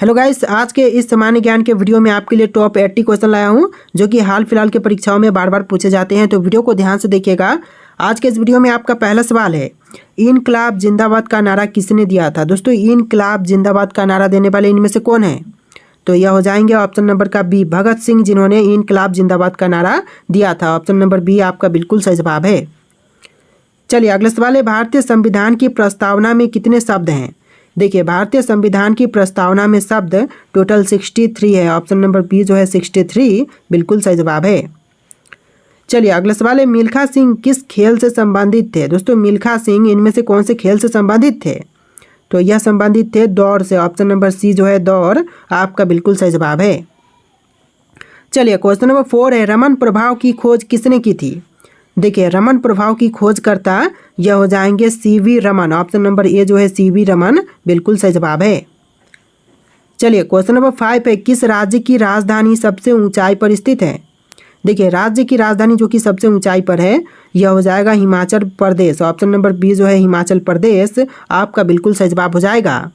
Hello guys, आज के इस सामान्य ज्ञान के वीडियो में आपके लिए टॉप 80 क्वेश्चन लाया हूं जो कि हाल फिलहाल के परीक्षाओं में बार बार पूछे जाते हैं। तो वीडियो को ध्यान से देखिएगा। आज के इस वीडियो में आपका पहला सवाल है, इनकलाब जिंदाबाद का नारा किसने दिया था। दोस्तों, इनकलाब जिंदाबाद का नारा देने वाले इनमें से कौन है? तो यह हो जाएंगे ऑप्शन नंबर का बी, भगत सिंह, जिन्होंने इनकलाब जिंदाबाद का नारा दिया था। ऑप्शन नंबर बी आपका बिल्कुल सही जवाब है। चलिए अगला सवाल है, भारतीय संविधान की प्रस्तावना में कितने शब्द हैं? देखिए, भारतीय संविधान की प्रस्तावना में शब्द टोटल 63 है। ऑप्शन नंबर बी जो है 63 बिल्कुल सही जवाब है। चलिए अगला सवाल है, मिल्खा सिंह किस खेल से संबंधित थे? दोस्तों, मिल्खा सिंह इनमें से कौन से खेल से संबंधित थे? तो यह संबंधित थे दौड़ से। ऑप्शन नंबर सी जो है दौड़ आपका बिल्कुल सही जवाब है। चलिए क्वेश्चन नंबर 4 है, रमन प्रभाव की खोज किसने की थी? देखिए, रमन प्रभाव की खोजकर्ता यह हो जाएंगे CV Raman. Option number A जो है सीवी रमन बिल्कुल सही जवाब है। चलिए क्वेश्चन नंबर 5 है, किस राज्य की राजधानी सबसे ऊंचाई पर स्थित है? देखिए, राज्य की राजधानी जो कि सबसे ऊंचाई पर है यह हो जाएगा Himachal Pradesh. Option number B जो है हिमाचल प्रदेश आपका बिल्कुल सही जवाब हो जाएगा।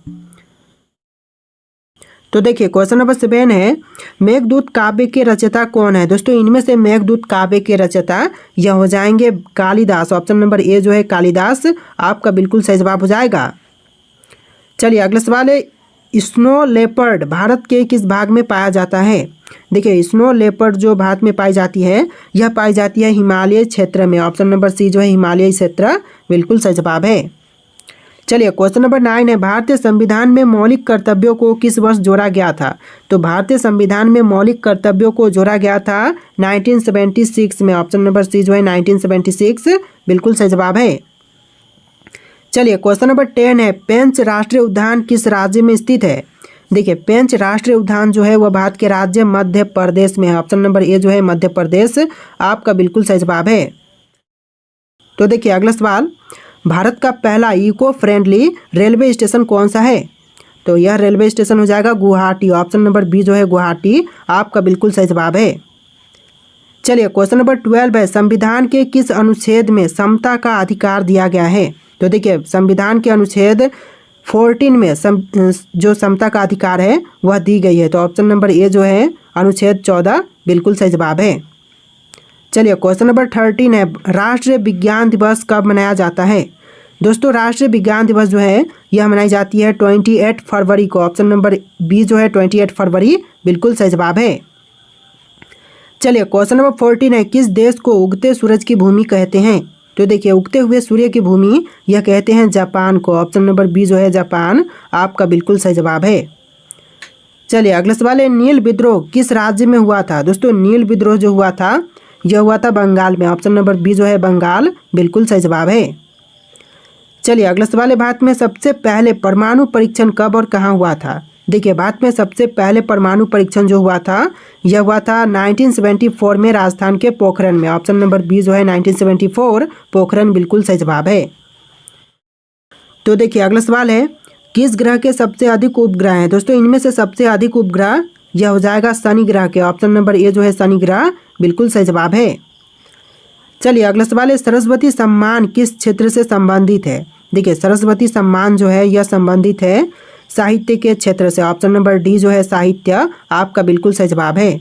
तो देखिए क्वेश्चन नंबर 7 है, मेघदूत काव्य के रचयिता कौन है? दोस्तों, इनमें से मेघदूत काव्य के रचयिता यह हो जाएंगे कालिदास। ऑप्शन नंबर ए जो है कालिदास आपका बिल्कुल सही जवाब हो जाएगा। चलिए अगला सवाल है, स्नो लेपर्ड भारत के किस भाग में पाया जाता है? देखिए, स्नो लेपर्ड जो भारत में पाई जाती है यह पाई जाती है हिमालय क्षेत्र में। ऑप्शन नंबर सी जो है हिमालय क्षेत्र बिल्कुल सही जवाब है। चलिए क्वेश्चन नंबर 9 है, भारतीय संविधान में मौलिक कर्तव्यों को किस वर्ष जोड़ा गया था? तो भारतीय संविधान में मौलिक कर्तव्यों को जोड़ा गया था 1976 में। ऑप्शन नंबर सी जो है 1976 बिल्कुल सही जवाब है। चलिए क्वेश्चन नंबर 10 है, पेंच राष्ट्रीय उद्यान किस राज्य में स्थित है? देखिए, पेंच राष्ट्रीय उद्यान जो है वह भारत के राज्य मध्य प्रदेश में है। ऑप्शन नंबर ए जो है मध्य प्रदेश आपका बिल्कुल सही जवाब है। तो देखिए अगला सवाल, भारत का पहला इको फ्रेंडली रेलवे स्टेशन कौन सा है? तो यह रेलवे स्टेशन हो जाएगा गुवाहाटी। ऑप्शन नंबर बी जो है गुवाहाटी आपका बिल्कुल सही जवाब है। चलिए क्वेश्चन नंबर 12 है, संविधान के किस अनुच्छेद में समता का अधिकार दिया गया है? तो देखिए, संविधान के अनुच्छेद 14 में जो समता का अधिकार है वह दी गई है। तो ऑप्शन नंबर ए जो है अनुच्छेद 14 बिल्कुल सही जवाब है। चलिए क्वेश्चन नंबर 13 है, राष्ट्रीय विज्ञान दिवस कब मनाया जाता है? दोस्तों, राष्ट्रीय विज्ञान दिवस जो है यह मनाई जाती है 28 फरवरी को। ऑप्शन नंबर बी जो है 28 फरवरी बिल्कुल सही जवाब है। चलिए क्वेश्चन नंबर 14 है, किस देश को उगते सूरज की भूमि कहते हैं? तो देखिए, उगते हुए सूर्य की भूमि यह कहते हैं जापान को। ऑप्शन नंबर बी जो है जापान आपका बिल्कुल सही जवाब है। चलिए अगला सवाल है, नील विद्रोह किस राज्य में हुआ था? दोस्तों, नील विद्रोह जो हुआ था यह हुआ था बंगाल में। ऑप्शन नंबर बी जो है बंगाल बिल्कुल सही जवाब है। चलिए अगला सवाल है, भारत में सबसे पहले परमाणु परीक्षण कब और कहाँ हुआ था? देखिए, भारत में सबसे पहले परमाणु परीक्षण जो हुआ था यह हुआ था 1974 में राजस्थान के पोखरण में। ऑप्शन नंबर बी जो है 1974 पोखरण बिल्कुल सही जवाब है। तो देखिए अगला सवाल है, किस ग्रह के सबसे अधिक उपग्रह हैं? दोस्तों, इनमें से सबसे अधिक उपग्रह यह हो जाएगा शनि ग्रह के। ऑप्शन नंबर ए जो है शनि ग्रह बिल्कुल सही जवाब है। चलिए अगला सवाल है, सरस्वती सम्मान किस क्षेत्र से संबंधित है? देखिए, सरस्वती सम्मान जो है यह संबंधित है साहित्य के क्षेत्र से। ऑप्शन नंबर डी जो है साहित्य आपका बिल्कुल सही जवाब है।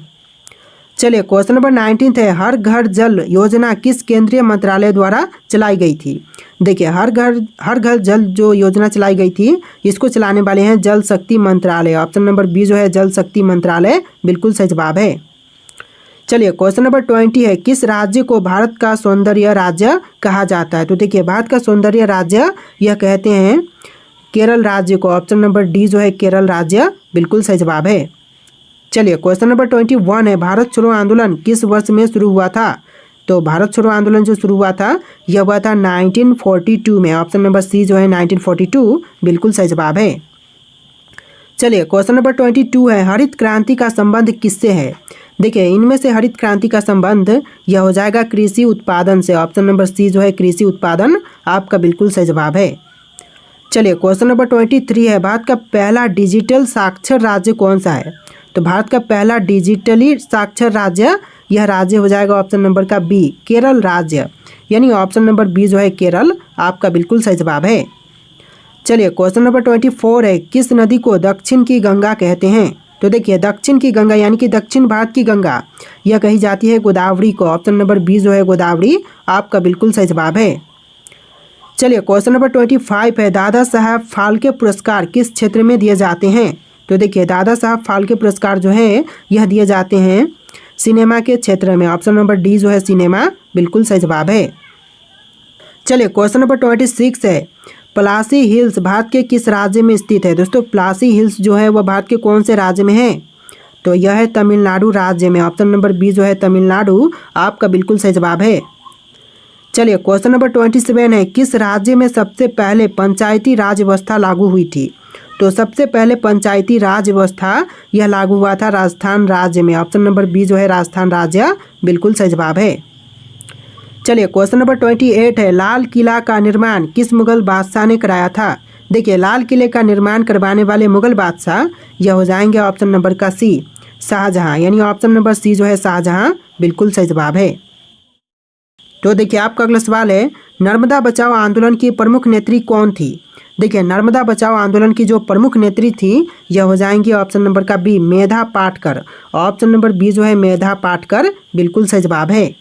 चलिए क्वेश्चन नंबर 19 है, हर घर जल योजना किस केंद्रीय मंत्रालय द्वारा चलाई गई थी? देखिए, हर घर जल जो योजना चलाई गई थी इसको चलाने वाले हैं जल शक्ति मंत्रालय। ऑप्शन नंबर बी जो है जल शक्ति मंत्रालय बिल्कुल सही जवाब है। चलिए क्वेश्चन नंबर 20 है, किस राज्य को भारत का सौंदर्य राज्य कहा जाता है? तो देखिए, भारत का सौंदर्य राज्य यह कहते हैं केरल राज्य को। ऑप्शन नंबर डी जो है केरल राज्य बिल्कुल सही जवाब है। चलिए क्वेश्चन नंबर 21 है, भारत छोड़ो आंदोलन किस वर्ष में शुरू हुआ था? तो भारत छोड़ो आंदोलन जो शुरू हुआ था यह हुआ था 1942 में। ऑप्शन नंबर सी जो है 1942 बिल्कुल सही जवाब है। चलिए क्वेश्चन नंबर 22 है, हरित क्रांति का संबंध किससे है? देखिए, इनमें से हरित क्रांति का संबंध यह हो जाएगा कृषि उत्पादन से। ऑप्शन नंबर सी जो है कृषि उत्पादन आपका बिल्कुल सही जवाब है। चलिए क्वेश्चन नंबर 23 है, भारत का पहला डिजिटल साक्षर राज्य कौन सा है? तो भारत का पहला डिजिटली साक्षर राज्य यह राज्य हो जाएगा ऑप्शन नंबर का बी केरल राज्य, यानी ऑप्शन नंबर बी जो है केरल आपका बिल्कुल सही जवाब है। चलिए क्वेश्चन नंबर 24 है, किस नदी को दक्षिण की गंगा कहते हैं? तो देखिए दक्षिण की गंगा यानी कि दक्षिण भारत की गंगा यह कही जाती है गोदावरी को। ऑप्शन नंबर बी जो है गोदावरी आपका बिल्कुल सही जवाब है। चलिए क्वेश्चन नंबर 25 है, दादा साहब फाल्के पुरस्कार किस क्षेत्र में दिए जाते हैं? तो देखिए दादा साहब फाल्के पुरस्कार जो है यह दिए जाते हैं सिनेमा के क्षेत्र में। ऑप्शन नंबर डी जो है सिनेमा बिल्कुल सही जवाब है। चलिए क्वेश्चन नंबर 26 है, प्लासी हिल्स भारत के किस राज्य में स्थित है? दोस्तों प्लासी हिल्स जो है वह भारत के कौन से राज्य में है? तो यह है तमिलनाडु राज्य में। ऑप्शन नंबर बी जो है तमिलनाडु आपका बिल्कुल सही जवाब है। चलिए क्वेश्चन नंबर 27 है, किस राज्य में सबसे पहले पंचायती राज व्यवस्था लागू हुई थी? तो सबसे पहले पंचायती राज व्यवस्था यह लागू हुआ था राजस्थान राज्य में। ऑप्शन नंबर बी जो है राजस्थान राज्य बिल्कुल सही जवाब है। चलिए क्वेश्चन नंबर 28 है, लाल किला का निर्माण किस मुगल बादशाह ने कराया था? देखिए लाल किले का निर्माण करवाने वाले मुगल बादशाह यह हो जाएंगे ऑप्शन नंबर का सी शाहजहां, यानी ऑप्शन नंबर सी जो है शाहजहां बिल्कुल सही जवाब है। तो देखिए आपका अगला सवाल है, नर्मदा बचाओ आंदोलन की प्रमुख नेत्री कौन थी? देखिए नर्मदा बचाओ आंदोलन की जो प्रमुख नेत्री थी यह हो जाएंगी ऑप्शन नंबर का B Medha Patkar. Option number B जो है मेधा पाटकर बिल्कुल सही जवाब है।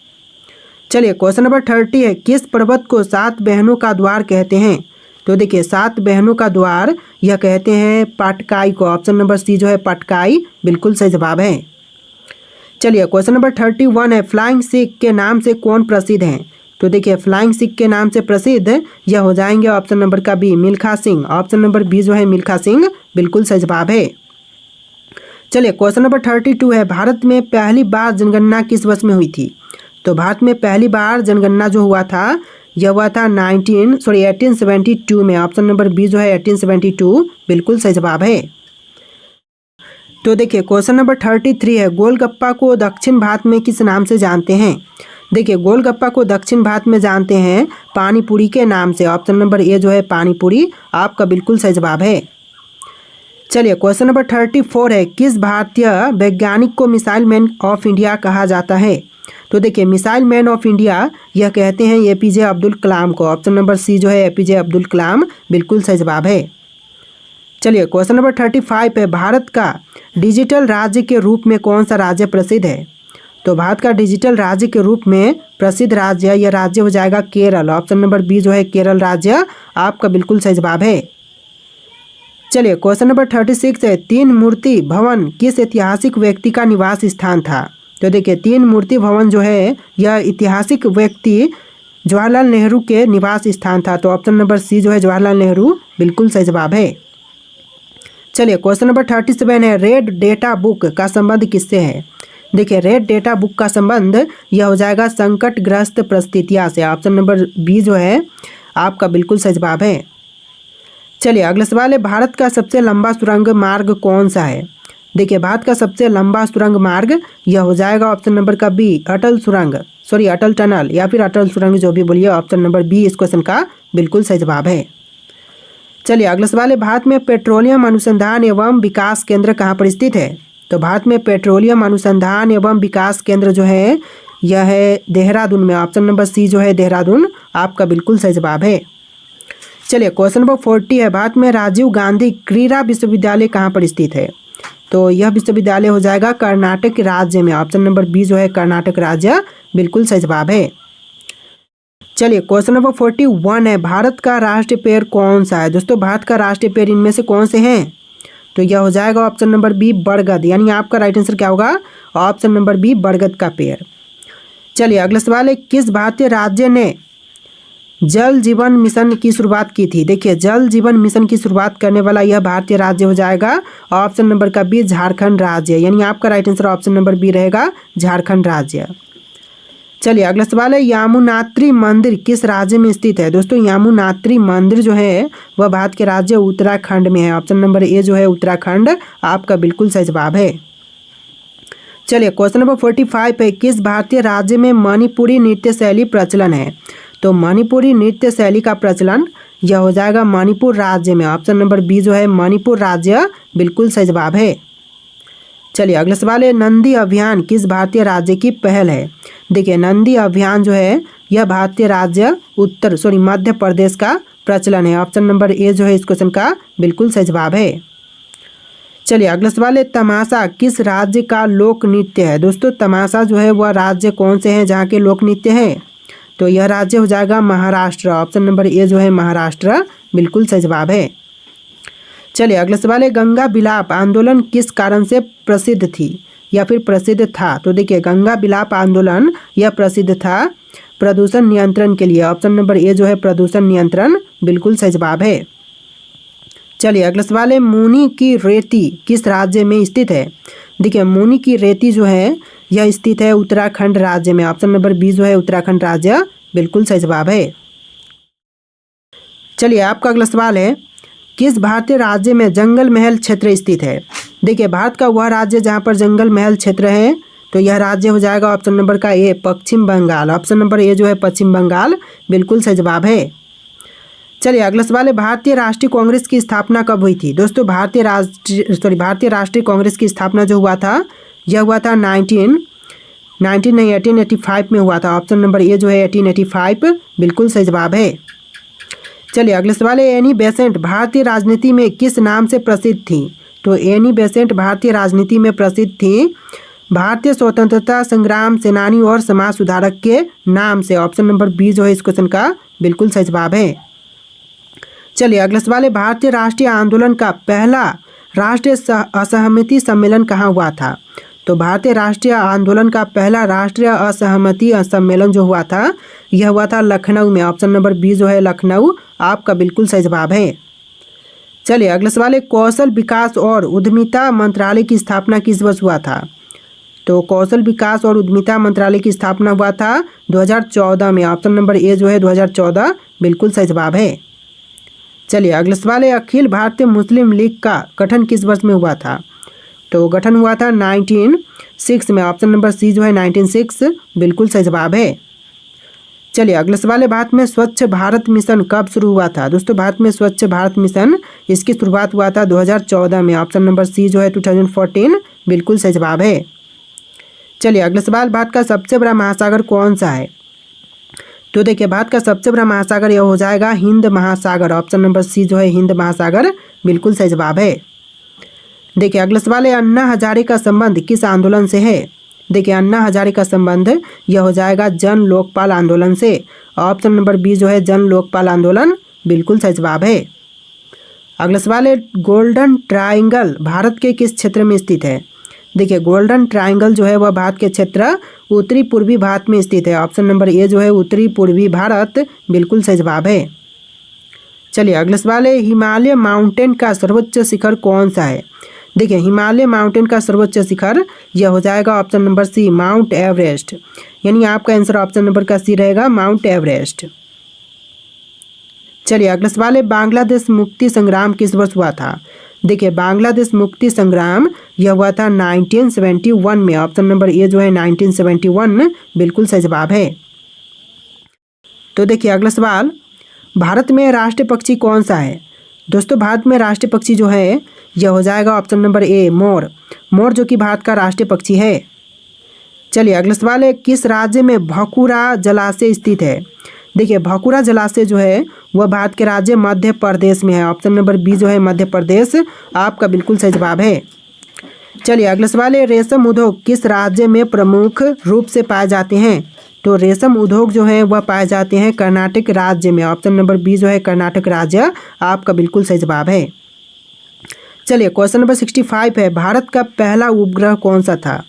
चलिए क्वेश्चन नंबर 30 है, किस पर्वत को 7 बहनों का द्वार कहते हैं? तो देखिए 7 बहनों का द्वार यह कहते हैं पटकाई को। ऑप्शन नंबर सी जो है पटकाई बिल्कुल सही जवाब है। चलिए क्वेश्चन नंबर 31 है, फ्लाइंग सिख के नाम से कौन प्रसिद्ध हैं? तो देखिए फ्लाइंग सिख के नाम से प्रसिद्ध यह हो जाएंगे ऑप्शन नंबर का B Milkha Singh. Option number B जो है मिल्खा सिंह बिल्कुल सही जवाब है। चलिए क्वेश्चन नंबर 32 है, भारत में पहली बार जनगणना किस वर्ष में हुई थी? तो भारत में पहली बार जनगणना जो हुआ था यह हुआ था 1872 में। ऑप्शन नंबर बी जो है 1872 बिल्कुल सही जवाब है। तो देखिए क्वेश्चन नंबर 33 है, गोलगप्पा को दक्षिण भारत में किस नाम से जानते हैं? देखिए गोलगप्पा को दक्षिण भारत में जानते हैं पानीपुरी के नाम से। ऑप्शन नंबर ए जो है पानीपुरी आपका बिल्कुल सही जवाब है। चलिए क्वेश्चन नंबर 34 है, किस भारतीय वैज्ञानिक को मिसाइल मैन ऑफ इंडिया कहा जाता है? तो देखिए मिसाइल मैन ऑफ इंडिया यह कहते हैं एपीजे अब्दुल कलाम को। ऑप्शन नंबर सी जो है एपीजे अब्दुल कलाम बिल्कुल सही जवाब है। चलिए क्वेश्चन नंबर 35 है, भारत का डिजिटल राज्य के रूप में कौन सा राज्य प्रसिद्ध है? तो भारत का डिजिटल राज्य के रूप में प्रसिद्ध राज्य यह राज्य हो जाएगा केरल। ऑप्शन नंबर बी जो है केरल राज्य आपका बिल्कुल सही जवाब है। चलिए क्वेश्चन नंबर 36 है, 3 मूर्ति भवन किस ऐतिहासिक व्यक्ति का निवास स्थान था? तो देखिए 3 मूर्ति भवन जो है यह ऐतिहासिक व्यक्ति जवाहरलाल नेहरू के निवास स्थान था। तो ऑप्शन नंबर सी जो है जवाहरलाल नेहरू बिल्कुल सही जवाब है। चलिए क्वेश्चन नंबर 37 है, रेड डेटा बुक का संबंध किससे है? देखिए रेड डेटा बुक का संबंध यह हो जाएगा संकटग्रस्त परिस्थितियाँ से। ऑप्शन नंबर बी जो है आपका बिल्कुल सही जवाब है। चलिए अगला सवाल है, भारत का सबसे लंबा सुरंग मार्ग कौन सा है? देखिए भारत का सबसे लंबा सुरंग मार्ग यह हो जाएगा ऑप्शन नंबर का बी अटल सुरंग, अटल टनल या फिर अटल सुरंग जो भी बोलिए। ऑप्शन नंबर बी इस क्वेश्चन का बिल्कुल सही जवाब है। चलिए अगला सवाल है, भारत में पेट्रोलियम अनुसंधान एवं विकास केंद्र कहाँ पर स्थित है? तो भारत में पेट्रोलियम अनुसंधान एवं विकास केंद्र जो है यह है देहरादून में। ऑप्शन नंबर सी जो है देहरादून आपका बिल्कुल सही जवाब है। चलिए क्वेश्चन नंबर 40 है, भारत में राजीव गांधी क्रीड़ा विश्वविद्यालय कहाँ पर स्थित है? तो यह विश्वविद्यालय हो जाएगा कर्नाटक राज्य में। ऑप्शन नंबर बी जो है कर्नाटक राज्य बिल्कुल सही जवाब है। चलिए क्वेश्चन नंबर 41 है, भारत का राष्ट्रीय पेड़ कौन सा है? दोस्तों भारत का राष्ट्रीय पेड़ इनमें से कौन से हैं? तो यह हो जाएगा ऑप्शन नंबर बी बरगद, यानी आपका राइट आंसर क्या होगा? ऑप्शन नंबर बी बरगद का पेड़। चलिए अगला सवाल है, किस भारतीय राज्य ने जल जीवन मिशन की शुरुआत की थी? देखिए जल जीवन मिशन की शुरुआत करने वाला यह भारतीय राज्य हो जाएगा ऑप्शन नंबर का बी झारखंड राज्य, यानी आपका right answer option number B रहेगा झारखंड राज्य। चलिए अगला सवाल है, यामुनात्री मंदिर किस राज्य में स्थित है? दोस्तों यामुनात्री मंदिर जो है वह भारत के राज्य उत्तराखंड में है। ऑप्शन नंबर ए जो है उत्तराखंड आपका बिल्कुल सही जवाब है। चलिए क्वेश्चन नंबर 45 है, किस भारतीय राज्य में मणिपुरी नृत्य शैली प्रचलन है? तो मणिपुरी नृत्य शैली का प्रचलन यह हो जाएगा मणिपुर राज्य में। ऑप्शन नंबर बी जो है मणिपुर राज्य बिल्कुल सही जवाब है। चलिए अगला सवाल है, नंदी अभियान किस भारतीय राज्य की पहल है? देखिए नंदी अभियान जो है यह भारतीय राज्य मध्य प्रदेश का प्रचलन है। ऑप्शन नंबर ए जो है इस क्वेश्चन का बिल्कुल सही जवाब है। चलिए अगला सवाल है, तमाशा किस राज्य का लोक नृत्य है। दोस्तों तमाशा जो है वह राज्य कौन से हैं जहाँ के लोक नृत्य हैं, तो यह राज्य हो जाएगा महाराष्ट्र। ऑप्शन नंबर ए जो है महाराष्ट्र बिल्कुल सही जवाब है। चलिए अगला सवाल है, गंगा बिलाप आंदोलन किस कारण से प्रसिद्ध थी या फिर प्रसिद्ध था। तो देखिए गंगा बिलाप आंदोलन यह प्रसिद्ध था प्रदूषण नियंत्रण के लिए। ऑप्शन नंबर ए जो है प्रदूषण नियंत्रण बिल्कुल सही जवाब है। चलिए अगला सवाल है, मूनी की रेती किस राज्य में स्थित है। देखिए मूनी की रेती जो है यह स्थित है उत्तराखंड राज्य में। ऑप्शन नंबर बी जो है उत्तराखंड राज्य बिल्कुल सही जवाब है। चलिए आपका अगला सवाल है, किस भारतीय राज्य में जंगल महल क्षेत्र स्थित है। देखिए भारत का वह राज्य जहाँ पर जंगल महल क्षेत्र है, तो यह राज्य हो जाएगा ऑप्शन नंबर का ए पश्चिम बंगाल। ऑप्शन नंबर ए जो है पश्चिम बंगाल बिल्कुल सही जवाब है। चलिए अगला सवाल है, भारतीय राष्ट्रीय कांग्रेस की स्थापना कब हुई थी। दोस्तों भारतीय राष्ट्रीय कांग्रेस की स्थापना जो हुआ था यह हुआ था 1885 में हुआ था। ऑप्शन नंबर ए जो है 1885 बिल्कुल सही जवाब है। चलिए अगला सवाल है, एनी बेसेंट भारतीय राजनीति में किस नाम से प्रसिद्ध थी। तो एनी बेसेंट भारतीय राजनीति में प्रसिद्ध थी भारतीय स्वतंत्रता संग्राम सेनानी और समाज सुधारक के नाम से। ऑप्शन नंबर बी जो है इस क्वेश्चन का बिल्कुल सही जवाब है। चलिए अगला सवाल है, भारतीय राष्ट्रीय आंदोलन का पहला राष्ट्रीय असहमति सम्मेलन कहाँ हुआ था। तो भारतीय राष्ट्रीय आंदोलन का पहला राष्ट्रीय असहमति सम्मेलन जो हुआ था यह हुआ था लखनऊ में। ऑप्शन नंबर बी जो है लखनऊ आपका बिल्कुल सही जवाब है। चलिए अगला सवाल है, कौशल विकास और उद्यमिता मंत्रालय की स्थापना किस वर्ष हुआ था। तो कौशल विकास और उद्यमिता मंत्रालय की स्थापना हुआ था 2014 में। ऑप्शन नंबर ए जो है 2014 बिल्कुल सही जवाब है। चलिए अगला सवाल है, अखिल भारतीय मुस्लिम लीग का गठन किस वर्ष में हुआ था। तो गठन हुआ था 1906 में। ऑप्शन नंबर सी जो है 1906 बिल्कुल सही जवाब है। चलिए अगला सवाल है, भारत में स्वच्छ भारत मिशन कब शुरू हुआ था। दोस्तों भारत में स्वच्छ भारत मिशन इसकी शुरुआत हुआ था 2014 में। ऑप्शन नंबर सी जो है 2014 बिल्कुल सही जवाब है। चलिए अगला सवाल, भारत का सबसे बड़ा महासागर कौन सा है। तो देखिए भारत का सबसे बड़ा महासागर यह हो जाएगा हिंद महासागर। ऑप्शन नंबर सी जो है हिंद महासागर बिल्कुल सही जवाब है। देखिए अगला सवाल है, अन्ना हजारे का संबंध किस आंदोलन से है। देखिए अन्ना हजारे का संबंध यह हो जाएगा जन लोकपाल आंदोलन से। ऑप्शन नंबर बी जो है जन लोकपाल आंदोलन बिल्कुल सही जवाब है। अगला सवाल है, गोल्डन ट्रायंगल भारत के किस क्षेत्र में स्थित है। देखिए गोल्डन ट्रायंगल जो है वह भारत के क्षेत्र उत्तरी पूर्वी भारत में स्थित है। ऑप्शन नंबर ए जो है उत्तरी पूर्वी भारत बिल्कुल सही जवाब है। चलिए अगला सवाल है, हिमालय माउंटेन का सर्वोच्च शिखर कौन सा है। देखिए हिमालय माउंटेन का सर्वोच्च शिखर यह हो जाएगा option number C mount Everest. यानी आपका आंसर ऑप्शन नंबर का सी रहेगा माउंट एवरेस्ट। चलिए अगला सवाल है, बांग्लादेश मुक्ति संग्राम किस वर्ष हुआ था। देखिए बांग्लादेश मुक्ति संग्राम यह हुआ था 1971 में। ऑप्शन नंबर ए जो है 1971 बिल्कुल सही जवाब है। तो देखिए अगला सवाल, भारत में राष्ट्रीय पक्षी कौन सा है। दोस्तों भारत में राष्ट्रीय पक्षी जो है यह हो जाएगा ऑप्शन नंबर ए मोर। मोर जो कि भारत का राष्ट्रीय पक्षी है। चलिए अगला सवाल है, किस राज्य में भखुरा जलाशय स्थित है। देखिए भखुरा जलाशय जो है वह भारत के राज्य मध्य प्रदेश में है। ऑप्शन नंबर बी जो है मध्य प्रदेश आपका बिल्कुल सही जवाब है। चलिए अगला सवाल है, रेशम उद्योग किस राज्य में प्रमुख रूप से पाए जाते हैं। तो रेशम उद्योग जो है वह पाए जाते हैं कर्नाटक राज्य में। ऑप्शन नंबर बी जो है कर्नाटक राज्य आपका बिल्कुल सही जवाब है। चलिए क्वेश्चन नंबर 65 है, भारत का पहला उपग्रह कौन सा था।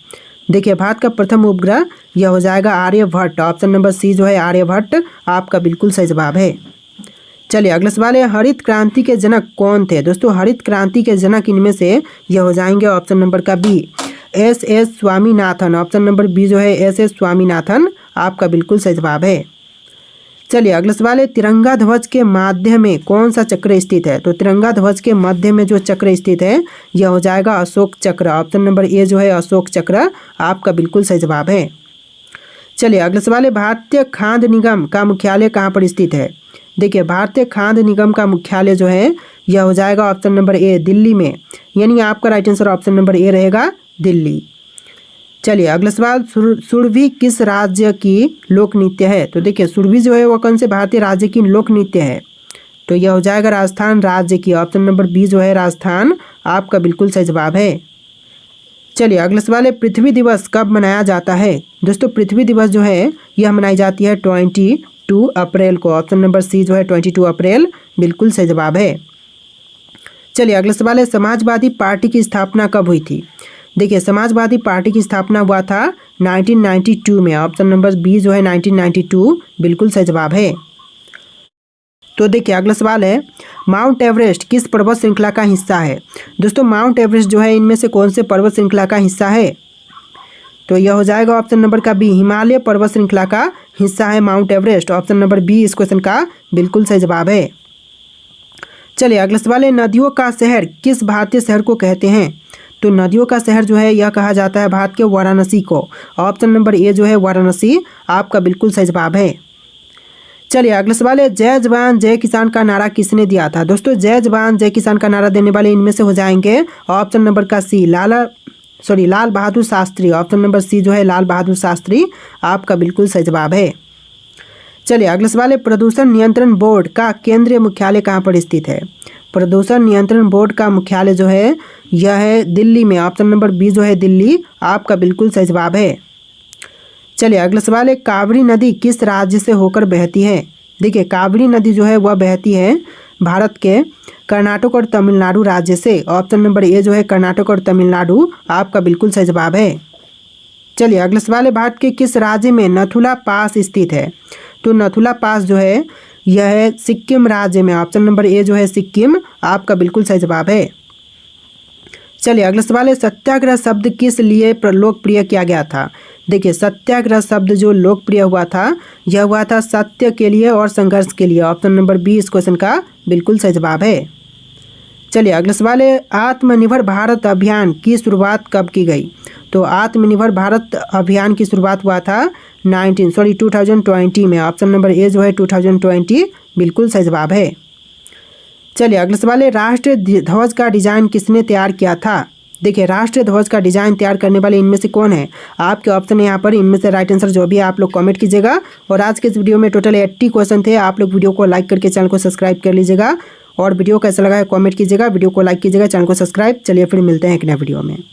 देखिए भारत का प्रथम उपग्रह यह हो जाएगा आर्यभट्ट। ऑप्शन नंबर सी जो है आर्यभट्ट आपका बिल्कुल सही जवाब है। चलिए अगला सवाल है, हरित क्रांति के जनक कौन थे। दोस्तों हरित क्रांति के जनक इनमें से यह हो जाएंगे ऑप्शन नंबर का B S Swaminathan. Option number B जो है एस स्वामीनाथन आपका बिल्कुल सही जवाब है। चलिए अगला सवाल है, तिरंगा ध्वज के माध्य में कौन सा चक्र स्थित है। तो तिरंगा ध्वज के मध्य में जो चक्र स्थित है यह हो जाएगा अशोक चक्र। ऑप्शन नंबर ए जो है अशोक चक्र आपका बिल्कुल सही जवाब है। चलिए अगला सवाल है, भारतीय खाद्य निगम का मुख्यालय कहाँ पर स्थित है। देखिए भारतीय खाद्य निगम का मुख्यालय जो है यह हो जाएगा ऑप्शन नंबर ए दिल्ली में। यानी आपका right answer option number A रहेगा दिल्ली। चलिए अगला सवाल, सुरभि किस राज्य की लोक नृत्य है। तो देखिए सुरभि जो है वह कौन से भारतीय राज्य की लोक नृत्य है। तो यह हो जाएगा राजस्थान राज्य की। ऑप्शन नंबर बी जो है राजस्थान आपका बिल्कुल सही जवाब है। चलिए अगला सवाल है, पृथ्वी दिवस कब मनाया जाता है? दोस्तों पृथ्वी दिवस जो है यह मनाई जाती है 22 अप्रैल को। ऑप्शन नंबर सी जो है 22 अप्रैल बिल्कुल सही जवाब है। चलिए अगला सवाल है, समाजवादी पार्टी की स्थापना कब हुई थी? देखिए समाजवादी पार्टी की स्थापना हुआ था 1992 में। ऑप्शन नंबर बी जो है 1992 बिल्कुल सही जवाब है। तो देखिए अगला सवाल है, माउंट एवरेस्ट किस पर्वत श्रृंखला का हिस्सा है? दोस्तों माउंट एवरेस्ट जो है इनमें से कौन से पर्वत श्रृंखला का हिस्सा है? तो यह हो जाएगा ऑप्शन नंबर का बी, हिमालय पर्वत श्रृंखला का हिस्सा है mount Everest. Option number B इस क्वेश्चन का बिल्कुल सही जवाब है। चलिए अगला सवाल है, नदियों का शहर किस भारतीय शहर को कहते हैं? तो नदियों का शहर जो है यह कहा जाता है भारत के वाराणसी को। ऑप्शन नंबर ए जो है वाराणसी आपका बिल्कुल सही जवाब है। चलिए अगला सवाल है, जय जवान जय किसान का नारा किसने दिया था? दोस्तों जय जवान जय किसान का नारा देने वाले इनमें से हो जाएंगे ऑप्शन नंबर का सी लाल बहादुर शास्त्री। ऑप्शन नंबर सी जो है लाल बहादुर शास्त्री आपका बिल्कुल सही जवाब है। चलिए अगला सवाल है, प्रदूषण नियंत्रण बोर्ड का केंद्रीय मुख्यालय कहाँ पर स्थित है? प्रदूषण नियंत्रण बोर्ड का मुख्यालय जो है यह है दिल्ली में। ऑप्शन नंबर बी जो है दिल्ली आपका बिल्कुल सही जवाब है। चलिए अगला सवाल है, कावेरी नदी किस राज्य से होकर बहती है? देखिए कावेरी नदी जो है वह बहती है भारत के कर्नाटक और तमिलनाडु राज्य से। ऑप्शन नंबर ए जो है कर्नाटक और तमिलनाडु आपका बिल्कुल सही जवाब है। चलिए अगला सवाल है, भारत के किस राज्य में नथुला पास स्थित है? तो नथुला पास जो है यह है सिक्किम राज्य में। ऑप्शन नंबर ए जो है सिक्किम आपका बिल्कुल सही जवाब है। चलिए अगला सवाल है, सत्याग्रह शब्द किस लिए लोकप्रिय किया गया था? देखिए सत्याग्रह शब्द जो लोकप्रिय हुआ था यह हुआ था सत्य के लिए और संघर्ष के लिए। ऑप्शन नंबर बी इस क्वेश्चन का बिल्कुल सही जवाब है। चलिए अगला सवाल है, आत्मनिर्भर भारत अभियान की शुरुआत कब की गई? तो आत्मनिर्भर भारत अभियान की शुरुआत हुआ था 2020 में। ऑप्शन नंबर ए जो है 2020 बिल्कुल सही जवाब है। चलिए अगला सवाल है, राष्ट्रीय ध्वज का डिजाइन किसने तैयार किया था? देखिए राष्ट्रीय ध्वज का डिजाइन तैयार करने वाले इनमें से कौन है? आपके ऑप्शन है यहाँ पर, इनमें से राइट आंसर जो भी है आप लोग कमेंट कीजिएगा। और आज के इस वीडियो में टोटल 80 क्वेश्चन थे। आप लोग वीडियो को लाइक करके चैनल को सब्सक्राइब कर लीजिएगा और वीडियो कैसा लगा है कमेंट कीजिएगा। वीडियो को लाइक कीजिएगा, चैनल को सब्सक्राइब। चलिए फिर मिलते हैं एक नए वीडियो में।